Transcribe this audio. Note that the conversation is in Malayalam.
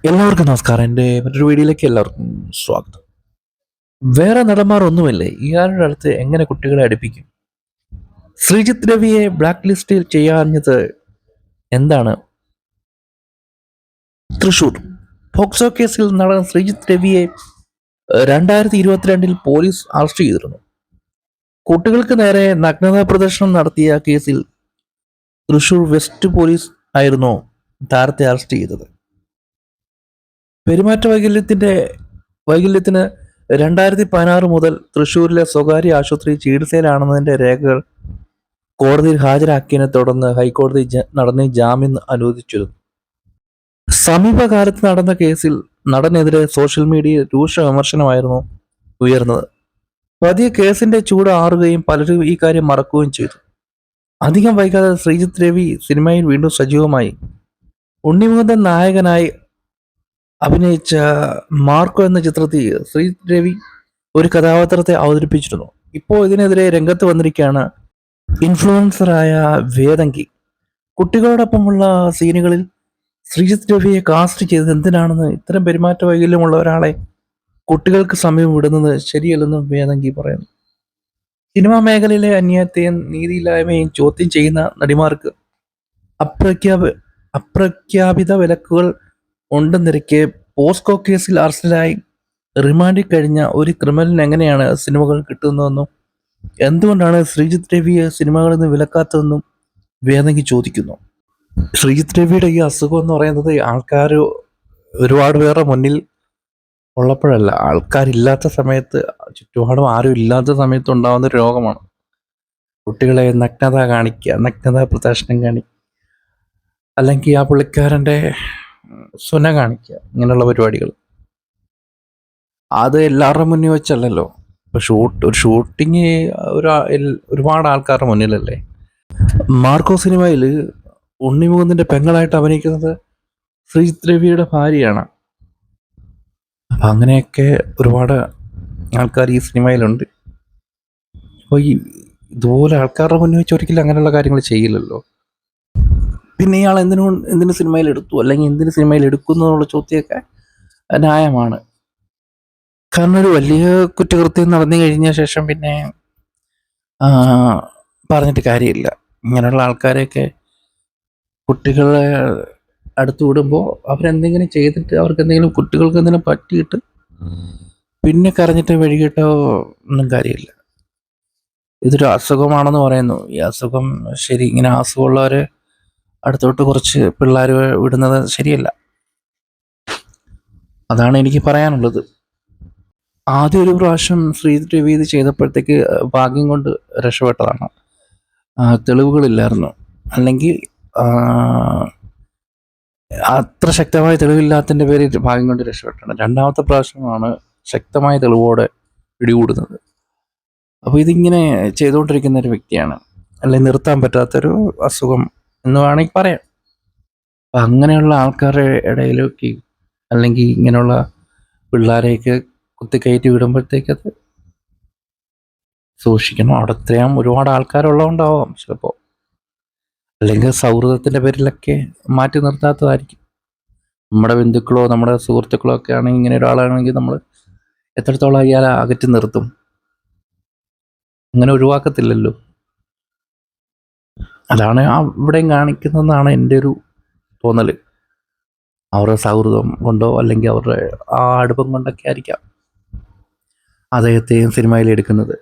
എല്ലാവർക്കും നമസ്കാരം. എൻ്റെ മറ്റൊരു വീഡിയോയിലേക്ക് എല്ലാവർക്കും സ്വാഗതം. വേറെ നടന്മാർ ഒന്നുമില്ലേ ഇയാളുടെ അടുത്ത് എങ്ങനെ കുട്ടികളെ അടുപ്പിക്കും? ശ്രീജിത്ത് രവിയെ ബ്ലാക്ക് ലിസ്റ്റിൽ ചെയ്യാഞ്ഞത് എന്താണ്? തൃശൂർ പോക്സോ കേസിൽ നടന്ന ശ്രീജിത്ത് രവിയെ 2022 പോലീസ് അറസ്റ്റ് ചെയ്തിരുന്നു. കുട്ടികൾക്ക് നേരെ നഗ്നതാ പ്രദർശനം നടത്തിയ കേസിൽ തൃശൂർ വെസ്റ്റ് പോലീസ് ആയിരുന്നു താരത്തെ അറസ്റ്റ് ചെയ്തത്. പെരുമാറ്റ വൈകല്യത്തിന് 2016 മുതൽ തൃശൂരിലെ സ്വകാര്യ ആശുപത്രി ചികിത്സയിലാണെന്നതിന്റെ രേഖകൾ കോടതിയിൽ ഹാജരാക്കിയതിനെ തുടർന്ന് ഹൈക്കോടതി നടന്ന ജാമ്യം അനുവദിച്ചിരുന്നു. സമീപകാലത്ത് നടന്ന കേസിൽ നടനെതിരെ സോഷ്യൽ മീഡിയയിൽ രൂക്ഷ വിമർശനമായിരുന്നു ഉയർന്നത്. പതിയെ കേസിന്റെ ചൂട് ആറുകയും പലരും ഈ കാര്യം മറക്കുകയും ചെയ്തു. അധികം വൈകാതെ ശ്രീജിത്ത് രവി സിനിമയിൽ വീണ്ടും സജീവമായി. ഉണ്ണിമുകുന്ദൻ നായകനായി അഭിനയിച്ച മാർക്കോ എന്ന ചിത്രത്തിൽ ശ്രീജിത്ത് രവി ഒരു കഥാപാത്രത്തെ അവതരിപ്പിച്ചിരുന്നു. ഇപ്പോൾ ഇതിനെതിരെ രംഗത്ത് വന്നിരിക്കുകയാണ് ഇൻഫ്ലുവൻസറായ വേദങ്കി. കുട്ടികളോടൊപ്പമുള്ള സീനുകളിൽ ശ്രീജിത്ത് രവിയെ കാസ്റ്റ് ചെയ്തത് എന്തിനാണെന്ന്, ഇത്തരം പെരുമാറ്റ വൈകല്യമുള്ള ഒരാളെ കുട്ടികൾക്ക് സമയം വിടുന്നത് ശരിയല്ലെന്നും വേദങ്കി പറയുന്നു. സിനിമാ മേഖലയിലെ അന്യായത്തെയും നീതിയില്ലായ്മയും ചോദ്യം ചെയ്യുന്ന നടിമാർക്ക് അപ്രഖ്യാപിത വിലക്കുകൾ ഉണ്ടെന്നിരിക്കെ പോസ്കോ കേസിൽ അറസ്റ്റിലായി റിമാൻഡിൽ കഴിഞ്ഞ ഒരു ക്രിമിനലിന് എങ്ങനെയാണ് സിനിമകൾ കിട്ടുന്നതെന്നും എന്തുകൊണ്ടാണ് ശ്രീജിത്ത് രവിയെ സിനിമകളിൽ നിന്ന് വിലക്കാത്തതെന്നും വേദങ്കി ചോദിക്കുന്നു. ശ്രീജിത്ത് രവിയുടെ ഈ അസുഖം എന്ന് പറയുന്നത് ആൾക്കാർ ഒരുപാട് പേരുടെ മുന്നിൽ ഉള്ളപ്പോഴല്ല, ആൾക്കാരില്ലാത്ത സമയത്ത്, ചുറ്റുപാടും ആരും ഇല്ലാത്ത സമയത്ത് ഉണ്ടാകുന്ന ഒരു രോഗമാണ്. കുട്ടികളെ നഗ്നത കാണിക്കുക, നഗ്നത പ്രദർശനം കാണിക്കുക, അല്ലെങ്കിൽ ആ പുള്ളിക്കാരൻ്റെ സുന കാണിക്കുക, ഇങ്ങനെയുള്ള പരിപാടികൾ. അത് എല്ലാവരുടെ മുന്നിൽ വെച്ചല്ലല്ലോ. ഇപ്പൊ ഒരു ഷൂട്ടിങ് ഒരുപാട് ആൾക്കാരുടെ മുന്നിലല്ലേ. മാർക്കോ സിനിമയിൽ ഉണ്ണിമുകുന്ദന്റെ പെങ്ങളായിട്ട് അഭിനയിക്കുന്നത് ശ്രീജിത്ത് രവിയുടെ ഭാര്യയാണ്. അപ്പൊ അങ്ങനെയൊക്കെ ഒരുപാട് ആൾക്കാർ ഈ സിനിമയിലുണ്ട്. അപ്പോൾ ഇതുപോലെ ആൾക്കാരുടെ മുന്നിൽ വെച്ച് ഒരിക്കലും അങ്ങനെയുള്ള കാര്യങ്ങൾ ചെയ്യില്ലല്ലോ. പിന്നെ ഇയാൾ എന്തിനു സിനിമയിൽ എടുത്തു, അല്ലെങ്കിൽ എന്തിനു സിനിമയിൽ എടുക്കുന്നു എന്നുള്ള ചോദ്യമൊക്കെ ന്യായമാണ്. കാരണം ഒരു വലിയ കുറ്റകൃത്യം നടന്നു കഴിഞ്ഞ ശേഷം പിന്നെ പറഞ്ഞിട്ട് കാര്യമില്ല. ഇങ്ങനെയുള്ള ആൾക്കാരെയൊക്കെ കുട്ടികളെ അടുത്ത് വിടുമ്പോൾ അവരെന്തെങ്കിലും ചെയ്തിട്ട് അവർക്ക് എന്തെങ്കിലും കുട്ടികൾക്ക് എന്തെങ്കിലും പറ്റിയിട്ട് പിന്നെ കരഞ്ഞിട്ട് വഴികിട്ടോ ഒന്നും കാര്യമില്ല. ഇതൊരു അസുഖമാണെന്ന് പറയുന്നു. ഈ അസുഖം ശരി, ഇങ്ങനെ അസുഖമുള്ളവരെ അടുത്തോട്ട് കുറച്ച് പിള്ളേർ വിടുന്നത് ശരിയല്ല. അതാണ് എനിക്ക് പറയാനുള്ളത്. ആദ്യം ഒരു പ്രാവശ്യം ശ്രീജിത്ത് രവി ഇത് ചെയ്തപ്പോഴത്തേക്ക് ഭാഗ്യം കൊണ്ട് രക്ഷപ്പെട്ടതാണ്. തെളിവുകളില്ലായിരുന്നു. അല്ലെങ്കിൽ അത്ര ശക്തമായ തെളിവില്ലാത്തതിൻ്റെ പേരിൽ ഭാഗ്യം കൊണ്ട് രക്ഷപ്പെട്ടാണ്. രണ്ടാമത്തെ പ്രാവശ്യമാണ് ശക്തമായ തെളിവോടെ പിടികൂടുന്നത്. അപ്പോൾ ഇതിങ്ങനെ ചെയ്തുകൊണ്ടിരിക്കുന്ന ഒരു വ്യക്തിയാണ്, അല്ലെങ്കിൽ നിർത്താൻ പറ്റാത്തൊരു അസുഖം എന്ന് വേണമെങ്കിൽ പറയാം. അപ്പം അങ്ങനെയുള്ള ആൾക്കാരുടെ ഇടയിലേക്ക്, അല്ലെങ്കിൽ ഇങ്ങനെയുള്ള പിള്ളേരെയൊക്കെ കുത്തിക്കയറ്റി വിടുമ്പോഴത്തേക്കത് സൂക്ഷിക്കണം. അവിടെ ഇത്രയും ഒരുപാട് ആൾക്കാരുള്ളതുകൊണ്ടാവാം ചിലപ്പോൾ, അല്ലെങ്കിൽ സൗഹൃദത്തിൻ്റെ പേരിലൊക്കെ മാറ്റി നിർത്താത്തതായിരിക്കും. നമ്മുടെ ബന്ധുക്കളോ നമ്മുടെ സുഹൃത്തുക്കളോ ഒക്കെ ആണെങ്കിൽ, ഇങ്ങനെ ഒരാളാണെങ്കിൽ നമ്മൾ എത്രത്തോളം അയാളെ അകറ്റി നിർത്തും? അങ്ങനെ ഒഴിവാക്കത്തില്ലല്ലോ. അതാണ് ഇവിടെയും കാണിക്കുന്നതെന്നാണ് എൻ്റെ ഒരു തോന്നൽ. അവരുടെ സൗഹൃദം കൊണ്ടോ അല്ലെങ്കിൽ അവരുടെ ആ അടുപ്പം കൊണ്ടൊക്കെ ആയിരിക്കാം അദ്ദേഹത്തെയും സിനിമയിൽ എടുക്കുന്നത്.